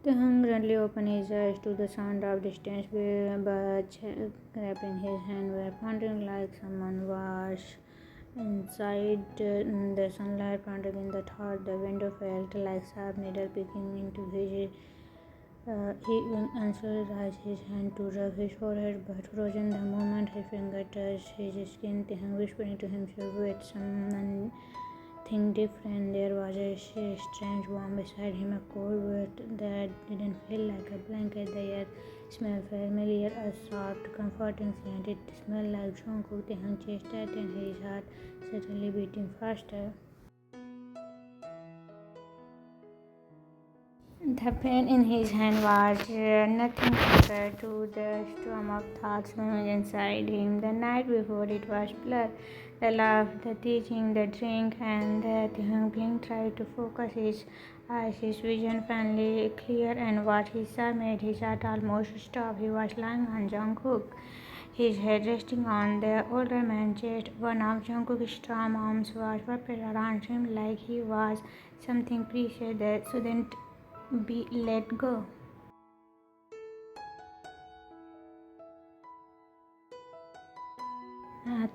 Taehyung suddenly opened his eyes to the sound of distant birds clapping. His hands were pointing like someone was inside the sunlight, pointing in the thought. The window felt like sharp needle picking into his. He answered, raised his hand to rub his forehead, but frozen the moment his finger touched his skin. Taehyung whispering to himself, "Wait, someone think different." There was a strange warmth beside him, a cold weight that didn't feel like a blanket. The air smelled familiar, a soft, comforting scent. It smelled like Jungkook. Taehyung chest tightened, his heart suddenly beating faster. The pain in his hand was nothing compared to the storm of thoughts moving inside him. The night before it was blur. The laugh, the teasing, the drink, and the Taehyung tried to focus his eyes. His vision finally clear, and what he saw made his heart almost stop. He was lying on Jungkook, his head resting on the older man's chest. One of Jungkook's strong arms was wrapped around him like he was something precious that shouldn't be let go.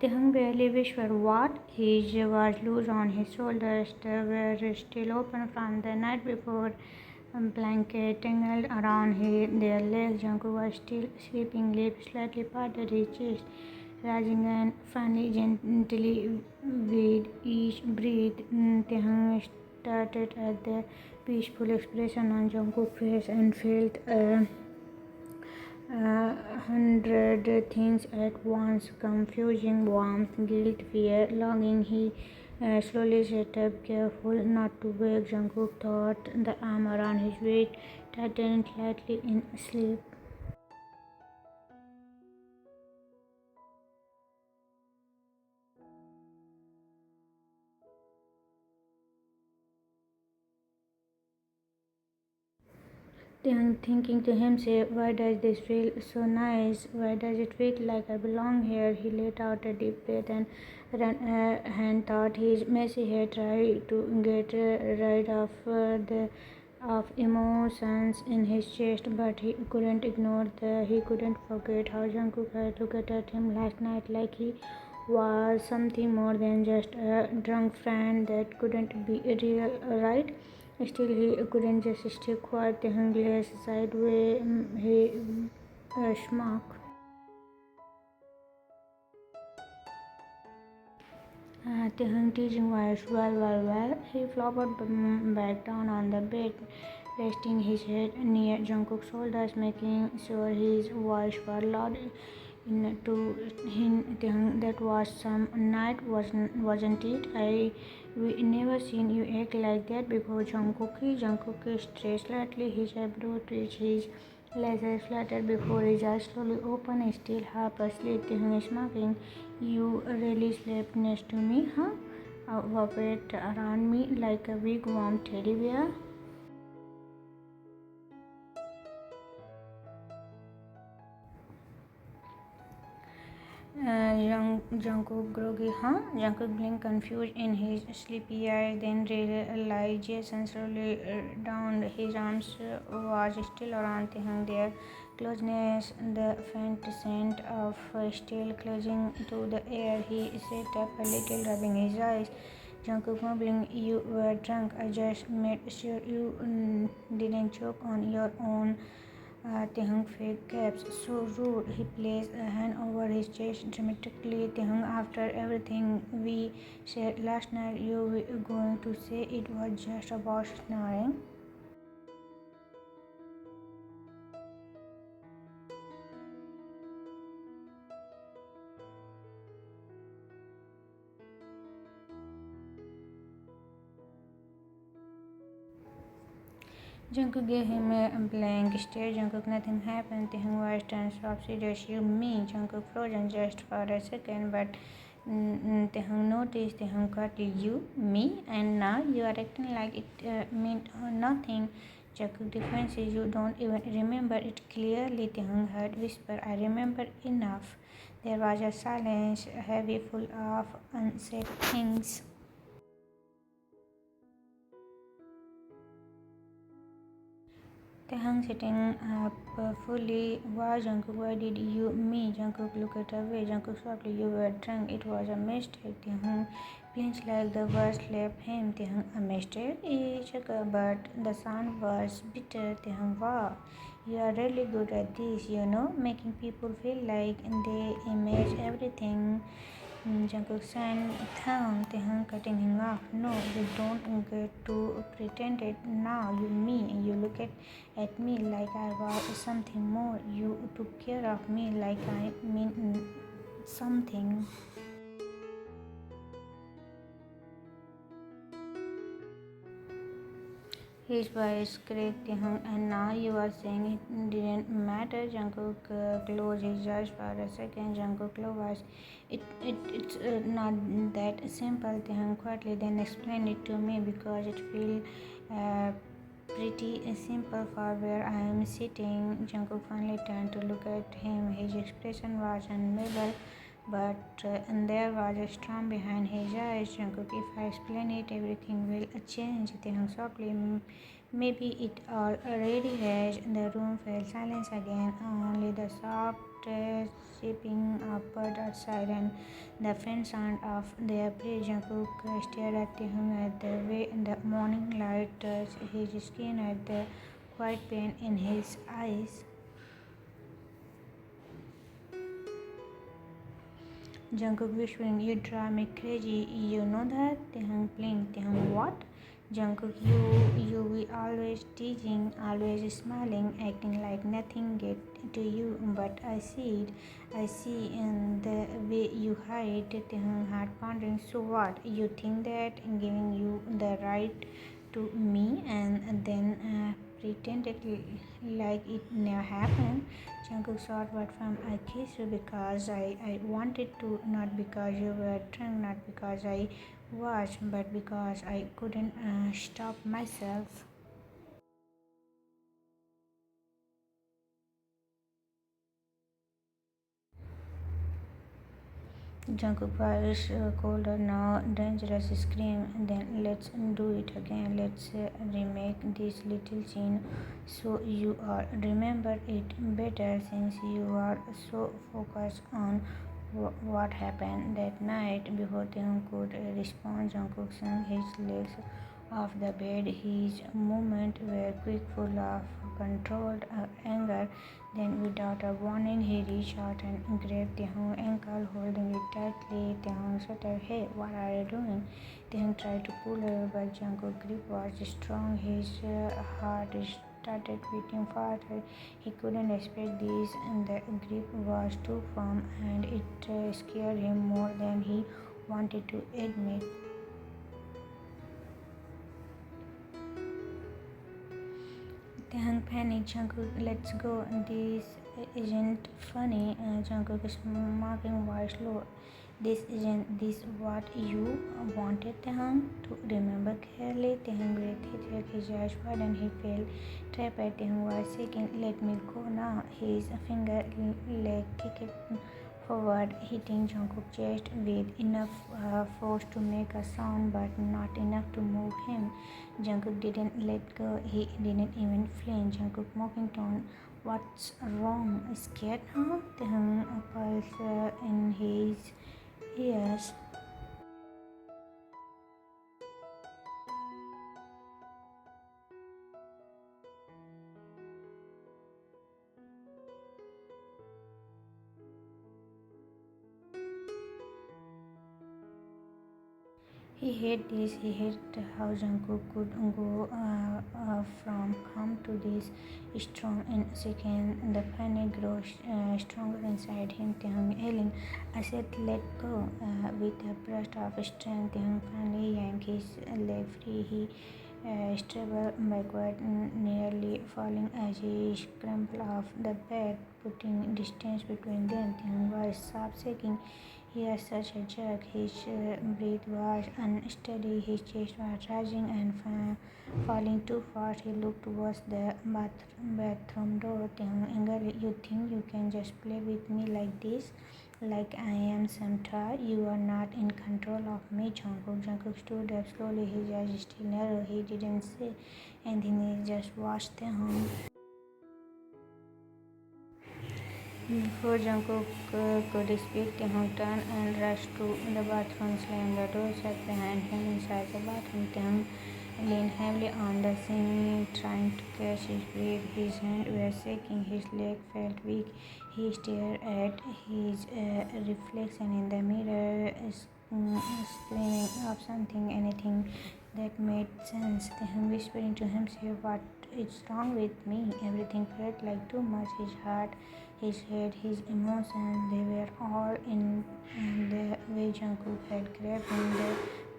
Taehyung barely whispered what. His was loose on his shoulders. They were still open from the night before. A blanket tangled around their legs. Jungkook was still sleeping, lips slightly parted, his chest rising and finally gently with each breath. Taehyung started at the peaceful expression on Jungkook's face and felt a hundred things at once: confusion, warmth, guilt, fear, longing. He slowly sat up, careful not to wake Jungkook. Thought the arm around his waist tightened slightly in sleep. Then thinking to himself, why does this feel so nice? Why does it feel like I belong here? He let out a deep breath and ran a hand thought his messy hair, tried to get rid of the of emotions in his chest, but he couldn't ignore he couldn't forget how Jungkook had looked at him last night like he was something more than just a drunk friend that couldn't be real, right? Still, he couldn't just stay quiet. The hungry sideways, he smoked. The teasing was well. He flopped back down on the bed, resting his head near Jungkook's shoulders, making sure his voice was loud enough to hint that was some night, wasn't it? We never seen you act like that before, Jungkook. Jungkook stretched slightly, his eyebrow twitched, his lashes fluttered before his eyes slowly opened, still half asleep. Taehyung smoking. You really slept next to me, huh? Wrapped around me like a big warm teddy bear. Jungkook groggy, huh? Jungkook blinked confused in his sleepy eyes, then realization slowly downed. His arms was still around Taehyung. Their closeness, the faint scent of steel clutching to the air. He sat up a little, rubbing his eyes. Jungkook mumbling, "You were drunk. I just made sure you didn't choke on your own." Taehyung fake gaps. So rude. He placed a hand over his chest dramatically. Taehyung, after everything we said last night, you were going to say it was just about snoring? Jungkook gave him a blank stare. Jungkook, nothing happened. Taehyung was turned soft, serious. You mean? Jungkook frozen just for a second, but Taehyung noticed. Taehyung cut you, me, and now you are acting like it meant nothing. Jungkook defenses, you don't even remember it clearly. Taehyung heard whisper, I remember enough. There was a silence, heavy, full of unsaid things. Taehyung sitting up fully. Why, Jungkook? Why did you me? Jungkook looked away. Jungkook softly. You were drunk. It was a mistake. Taehyung blinched like the words left him. Taehyung, a mistake? But the sound was bitter. Taehyung, wow. You are really good at this, making people feel like they image everything. Jungkook sang down, Taehyung cutting him off. No, you don't get to pretend it now. You look at me like I was something more. You took care of me like I mean something. His voice cracked, and now you are saying it didn't matter. Jungkook closed his eyes for a second. Jungkook voice, it's not that simple. Taehyung quietly then explain it to me because it feels pretty simple for where I am sitting. Jungkook finally turned to look at him. His expression was unmovable, but there was a storm behind his eyes. Jungkook, if I explain it, everything will change. Taehyung softly, maybe it already has. The room fell silence again. Only the soft shipping upward outside and the faint sound of their breath. Jungkook stared at him at the way the morning light touched his skin, at the quiet pain in his eyes. Jungkook whispering, you drive me crazy, you know that? Taehyung blinked. Taehyung, what? Jungkook, you we always teasing, always smiling, acting like nothing get to you, but I see it. I see in the way you hide. Taehyung heart pondering. So what? You think that giving you the right to me and then pretended like it never happened? Jungkook thought, what from I kissed you because I wanted to, not because you were drunk, not because I was, but because I couldn't stop myself. Jungkook voice colder now, dangerous scream. Then let's do it again. Let's remake this little scene so you all remember it better, since you are so focused on what happened that night. Before Taehyung could respond, Jungkook swung his legs off the bed. His movements were quick, full of controlled anger. Then, without a warning, he reached out and grabbed Taehyung's ankle, holding it tightly. Taehyung shouted, "Hey, what are you doing?" Taehyung tried to pull away, but Jungkook's grip was strong. His heart started beating faster. He couldn't expect this, and the grip was too firm, and it scared him more than he wanted to admit. Taehyung panicked. Jungkook, let's go. This isn't funny. Jungkook is mocking voice low. This isn't this what you wanted, Taehyung? To remember clearly. Taehyung breathed. He took his eyes wide and he felt trapped. Taehyung was shaking. Let me go now. His finger leg kicked forward, hitting Jungkook's chest with enough force to make a sound, but not enough to move him. Jungkook didn't let go. He didn't even flinch. Jungkook mocking tone. What's wrong? Scared, huh? Taehyung pulse in his ears. He hated this. He hated how Jungkook could go from calm to this strong in a second. The panic grows stronger inside him. Taehyung yelling, I said let go. With a burst of strength, Taehyung finally yanked his leg free. He stumbled backward, nearly falling as he scrambled off the bed, putting distance between them. Taehyung was sharp shaking. He had such a jerk. His breath was unsteady. His chest was rising and falling too fast. He looked towards the bathroom door. Taehyung angrily, you think you can just play with me like this? Like I am some toy? You are not in control of me, Jungkook. Jungkook stood up slowly, his eyes still narrow. He didn't say anything. He just watched Taehyung. Before Jungkook could speak, Taehyung turned and rushed to the bathroom, slamming the door shut behind him. Inside the bathroom, Taehyung leaned heavily on the sink, trying to catch his breath. His hands were shaking, his leg felt weak. He stared at his reflection in the mirror, screaming up something, anything that made sense. Taehyung whispering to himself, "What is wrong with me?" Everything felt like too much. His heart, his head, his emotions, they were all in the way Jungkook had grabbed him, the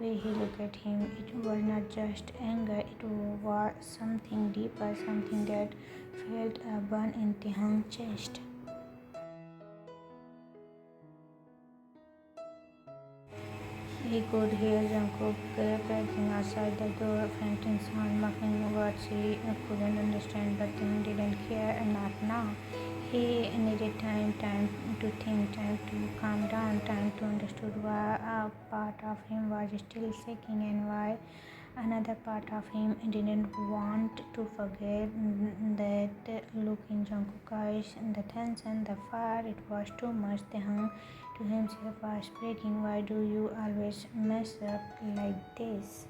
way he looked at him. It was not just anger, it was something deeper, something that felt a burn in Taehyung's chest. He could hear Jungkook pressing outside the door, fainting sound, mocking words he couldn't understand, but Taehyung didn't care, not now. He needed time to think, time to calm down, time to understand why a part of him was still shaking and why another part of him didn't want to forget. That look in Jungkook's eyes, the tension, the fire, it was too much. Taehyung to himself was breaking. Why do you always mess up like this?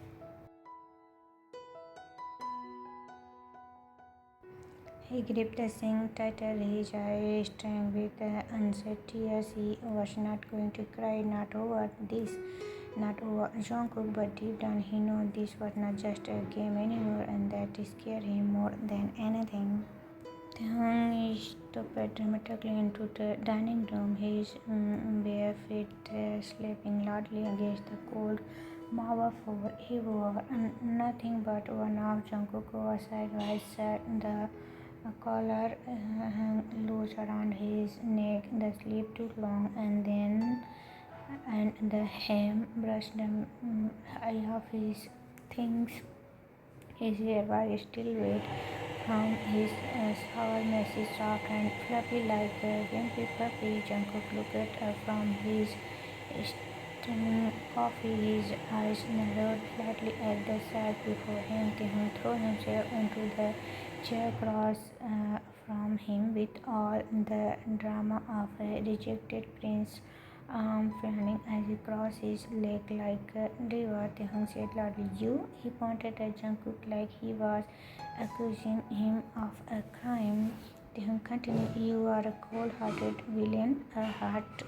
He gripped the sink tighter, his eyes streaming with unshed tears. He was not going to cry, not over this, not over Jungkook, but deep down he knew this was not just a game anymore, and that scared him more than anything. Taehyung stepped dramatically into the dining room, his bare feet slapping loudly against the cold marble floor. He wore nothing but one of Jungkook's oversized white shirt, the collar hung loose around his neck, the sleeve too long, and the hem brushed the eye of his things. His hair was still wet from his shower, messy, soft, and fluffy like a wimpy puppy. Jungkook looked up from his steaming coffee, his eyes narrowed slightly at the sight before him. Taehyung threw himself into the chair across from him with all the drama of a rejected prince, arm flailing as he crossed his leg like a diva. Taehyung said loudly, "You?" He pointed at Jungkook like he was accusing him of a crime. Taehyung continued, "You are a cold-hearted villain, a heart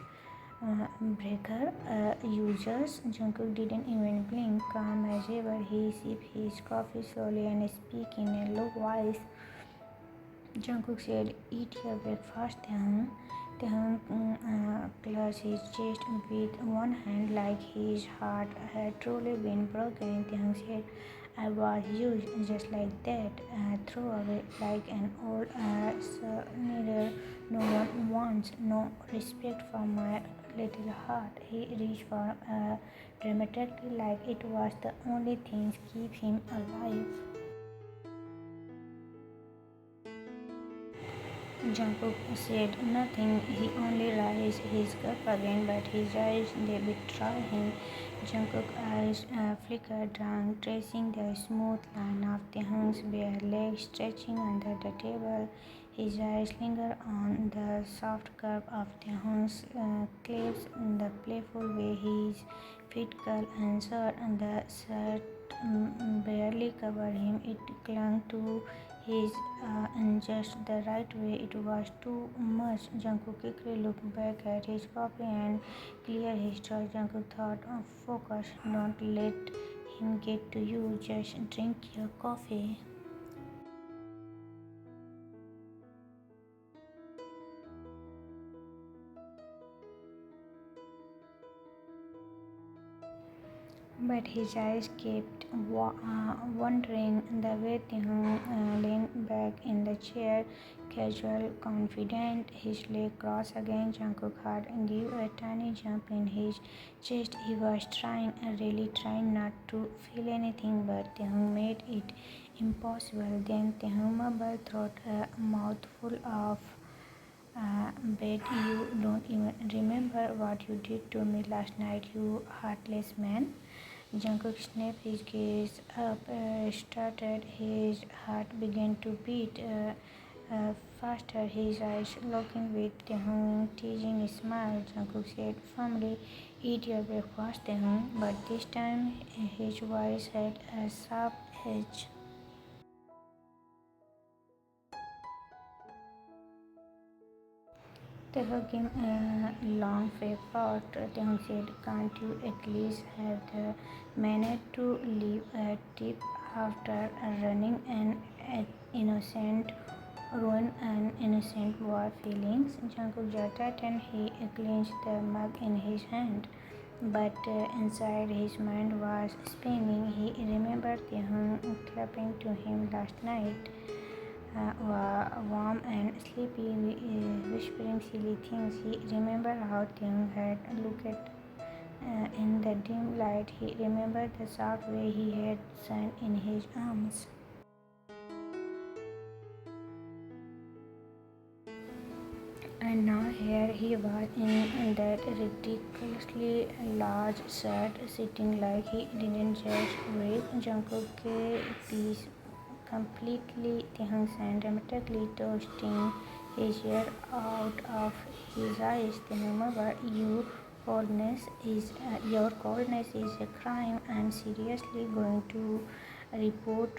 breaker, a user." Jungkook didn't even blink. Calm as ever, he sipped his coffee slowly and spoke in a low voice. Jungkook said, "Eat your breakfast, Taehyung." Taehyung clutched his chest with one hand like his heart had truly been broken. Taehyung said, "I was used just like that, throw away like an old souvenir. No one wants, no respect for my little heart." He reached for dramatically like it was the only thing keep him alive. Jungkook said nothing. He only raised his cup again, but his eyes, they betrayed him. Jungkook's eyes flickered down, tracing the smooth line of Taehyung's bare legs stretching under the table. His eyes lingered on the soft curve of Taehyung's calves, the playful way his feet curled and shirt, and the shirt barely covered him. It clung to his in just the right way. It was too much. Jungkook quickly looked back at his coffee and cleared his throat. Jungkook thought, "Oh, focus. Don't let him get to you. Just drink your coffee." But his eyes kept wandering the way Taehyung leaned back in the chair, casual, confident, his leg crossed again. Jungkook's heart gave a tiny jump in his chest. He was trying, really trying not to feel anything, but Taehyung made it impossible. Then Taehyung mumbled through a mouthful of bet you don't even remember what you did to me last night, you heartless man. Jungkook snapped his gaze up, started, his heart began to beat faster, his eyes looking with Taehyung teasing a smile. Jungkook said firmly, "Eat your breakfast, Taehyung," but this time his voice had a sharp edge. Taehyung gave a long fake out. Taehyung said, "Can't you at least have the manner to leave a tip after running innocent ruin an innocent boy's feelings?" Jungkook jutted and he clenched the mug in his hand. But inside his mind was spinning. He remembered Taehyung clapping to him last night, warm and sleepy, whispering silly things. He remembered how Taehyung had looked in the dim light. He remembered the soft way he had sunk in his arms. And now here he was in that ridiculously large shirt, sitting like he didn't just breathe. Jungkook piece completely. Taehyung sent dramatically toasting his hair out of his eyes. Remember, your coldness is a crime. I'm seriously going to report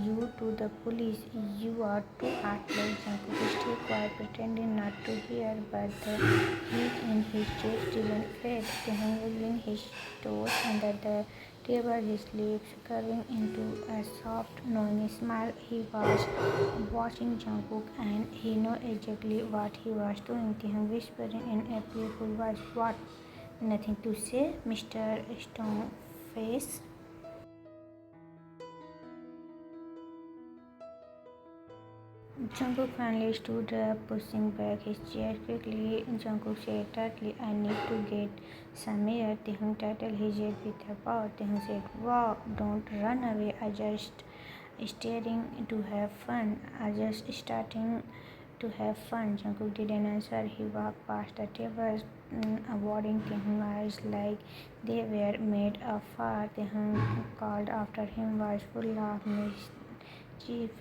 you to the police. You are too heartless. Jungkook is still quiet, pretending not to hear, but the heat in his chest didn't fade. Taehyung wiggling his toes under the table, his lips curving into a soft, knowing smile. He was watching Jungkook, and he knew exactly what he was doing. Taehyung whispering in a playful voice, "What? Nothing to say, Mr. Stoneface?" Jungkook finally stood up, pushing back his chair quickly. Jungkook said tartly, "I need to get some air." Taehyung titled his head with a paw. Taehyung said, "Wow, don't run away. I just starting to have fun. I just starting to have fun." Jungkook didn't answer. He walked past the table, avoiding Taehyung's eyes like they were made of fire. Taehyung called after him, voice full of mischief.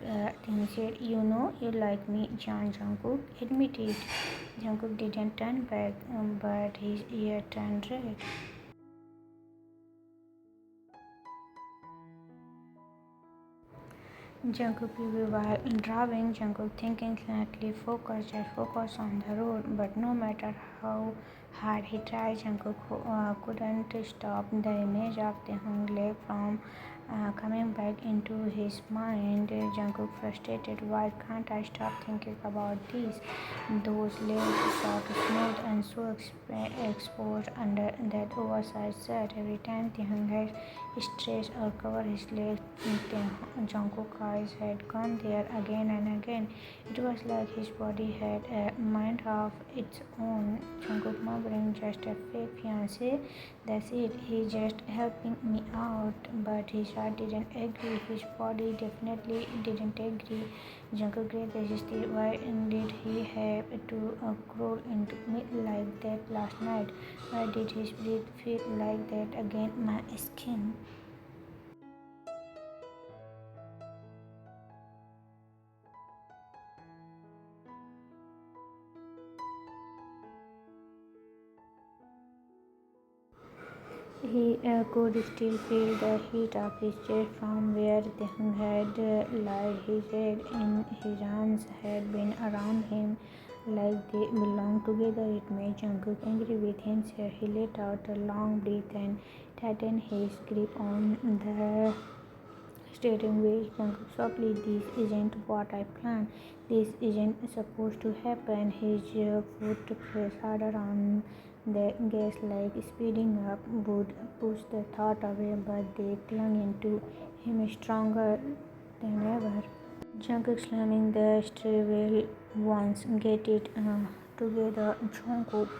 Taehyung said, "You know you like me, John Jungkook. Admit it." Jungkook didn't turn back, but his ear turned red. Jungkook while driving. Jungkook thinking slightly focused, just focus on the road. But no matter how hard he tried, Jungkook couldn't stop the image of Taehyung leg from coming back into his mind. Jungkook frustrated, "Why can't I stop thinking about this? Those legs, soft, smooth, and so exposed under that oversized shirt. Every time Taehyung had stretched or covered his legs, Jungkook's eyes had gone there again and again. It was like his body had a mind of its own." Jungkook murmuring, "Just a fake fiancé. That's it. He's just helping me out." But his heart didn't agree. His body definitely didn't agree. Jungkook grabbed his teeth. Why did he have to crawl into me like that last night? Why did his breath feel like that against my skin? He could still feel the heat of his chest from where Taehyung had laid his head, and his arms had been around him like they belonged together. It made Jungkook angry with himself. He let out a long breath and tightened his grip on the steering wheel. Jungkook softly, "This isn't what I planned. This isn't supposed to happen." His foot pressed harder on the gas like speeding up would push the thought away, but they clung into him stronger than ever. Jungkook slamming the steering wheel once. "Get it together, Jungkook."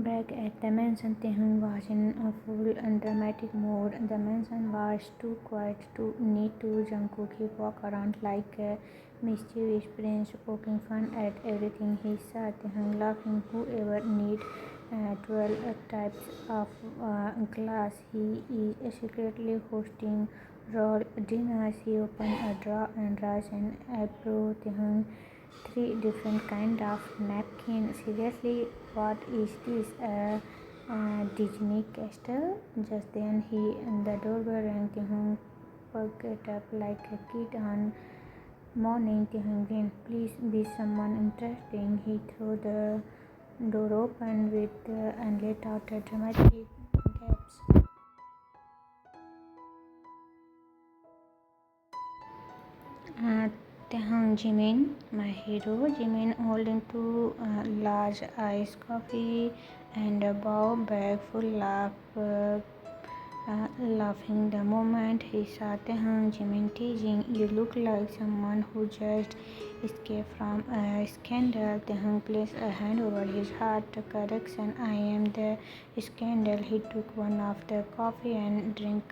Back at the mansion, Taehyung was in a full dramatic mode. The mansion was too quiet to need to Jungkook. He walked around like a mischievous prince, poking fun at everything he saw. Taehyung laughing, "Whoever need 12 types of glass? He is secretly hosting roll dinner. She opened a drawer and draws and approved Taehyung three different kind of napkin. Seriously, what is this? A Disney castle? Just then the doorbell rang. Taehyung perked up like a kid on morning. Taehyung, please be someone interesting. He threw the door open with and let out a dramatic gasp. Uh, Taehyung, Jimin, my hero. Jimin holding two large iced coffee and a bowl bag full of laughing the moment he saw Taehyung. Jimin teasing, you look like someone who just escaped from a scandal. Taehyung placed a hand over his heart. Correction, I am the scandal. He took one of the coffee and drank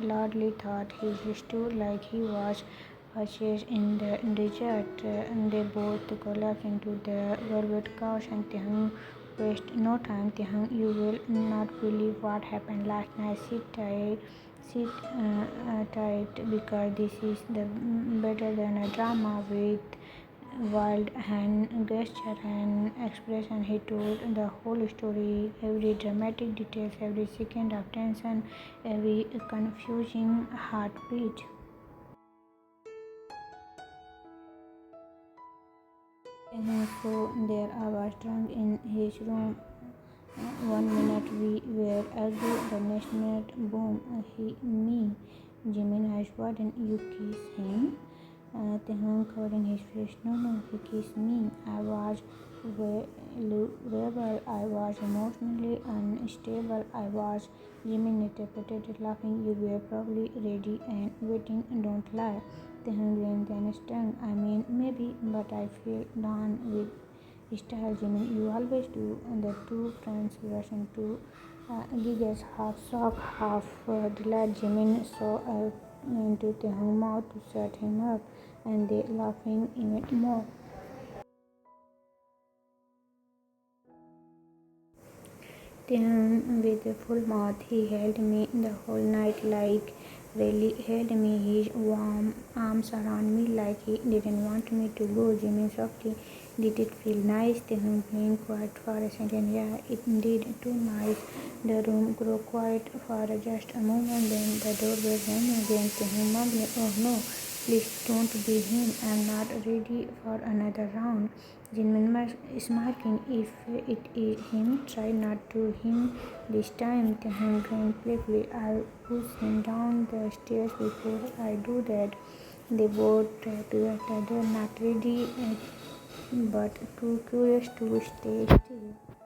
loudly. Thought he stood like he was purchased in the desert. They both collapsed into the velvet couch and Taehyung waste no time. Taehyung, you will not believe what happened last night. Sit tight because this is the better than a drama with wild hand gesture and expression. He told the whole story, every dramatic details, every second of tension, every confusing heartbeat. So there I was drunk in his room. One minute we were arguing, the next minute, boom, me. Jimin asked, why didn't you kiss him? Taehyung covering his face. No, he kissed me. I was vulnerable. I was emotionally unstable. I was. Jimin interpreted, laughing. You were probably ready and waiting. Don't lie. Taehyung then stung. I mean, maybe, but I feel down with style. Jimin, you always do. And the two friends rushed into giggles, half shock, half delight. Jimin saw into Taehyung's mouth to shut him up, and they laughing even more. Taehyung with a full mouth, he held me the whole night, like really held me, his warm arms around me like he didn't want me to go. Jimin softly, did it feel nice? Taehyung being quiet for a second. Yeah, it did, too nice. The room grew quiet for just a moment, then the doorbell rang again. Taehyung mumbling, oh no, please don't be him, I'm not ready for another round. Jimin smirking, if it is him, try not to him this time. Taehyung grinned playfully, I'll push him down the stairs before I do that. They both together, they're not ready, but too curious to stay still.